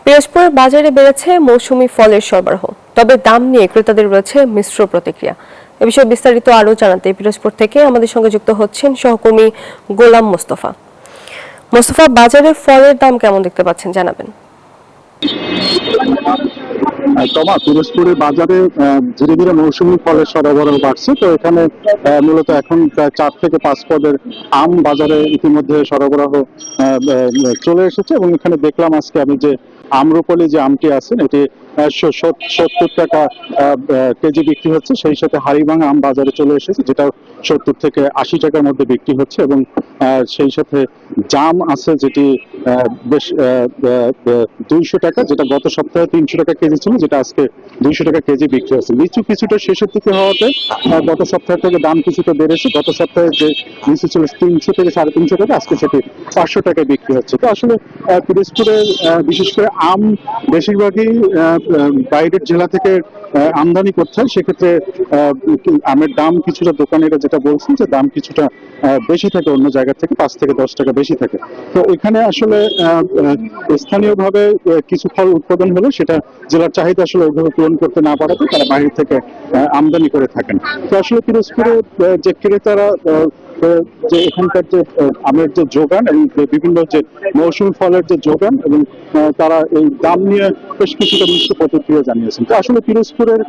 পিরোজপুরের বাজারে বেড়েছে মৌসুমী ফলের সরবরাহ, তবে দাম নিয়ে ক্রেতাদের রয়েছে মিশ্র প্রতিক্রিয়া। এ বিষয়ে বিস্তারিত আরও জানাতে পিরোজপুর থেকে আমাদের সঙ্গে যুক্ত হচ্ছেন সহকর্মী গোলাম মোস্তফা। মোস্তফা, বাজারে ফলের দাম কেমন দেখতে পাচ্ছেন, জানাবেন। পিরোজপুরের বাজারে ধীরে ধীরে মৌসুমী ফলের সরবরাহ বাড়ছে। তো এখানে মূলত এখন প্রায় 4 থেকে 5 পদের আম বাজারে ইতিমধ্যে সরবরাহ চলে এসেছে, এবং এখানে দেখলাম আজকে আমি যে আম্রপলি যে আমটি আছে এটি 70 টাকা কেজি বিক্রি হচ্ছে। সেই সাথে হাড়িভাঙা আম বাজারে চলে এসেছে, যেটা 70 থেকে 80 টাকার মধ্যে বিক্রি হচ্ছে। এবং সেই সাথে জাম আছে যেটি বেশ 200 টাকা, যেটা গত সপ্তাহে 300 টাকা কেজি ছিল, যেটা আজকে 200 টাকা কেজি বিক্রি হচ্ছে। লিচু কিছুটা শেষের দিকে হওয়াতে গত সপ্তাহ থেকে দাম কিছুটা বেড়েছে। গত সপ্তাহে যে লিচু ছিল 300 থেকে 350 টাকা, আজকে সেটি 500 টাকায় বিক্রি হচ্ছে। তো আসলে পিরোজপুরের বিশেষ করে আম বেশিরভাগই বাইরের জেলা থেকে আমদানি করতে হয়। সেক্ষেত্রে আমের দাম কিছুটা, দোকানিরা যেটা বলছেন যে দাম কিছুটা বেশি থাকে অন্য জায়গা থেকে, 5 থেকে 10 টাকা বেশি থাকে। তো এখানে আসলে স্থানীয়ভাবে কিছু ফল উৎপাদন হলে সেটা জেলার চাহিদা আসলে ওইভাবে পূরণ করতে না পারাতে তারা বাইরে থেকে আমদানি করে থাকেন। তো আসলে পিরোজপুরে যে ক্রেতারা যে এখানকার যে আমের যে যোগান এবং বিভিন্ন যে মৌসুমী ফলের যে যোগান, এবং তারা এই দাম নিয়ে বেশ কিছুটা মিশ্র প্রতিক্রিয়া জানিয়েছেন। তো আসলে পিরোজপুরের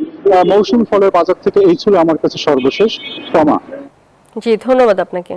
মৌসুমী ফলের বাজার থেকে এই ছিল আমার কাছে সর্বশেষ। জি, ধন্যবাদ আপনাকে।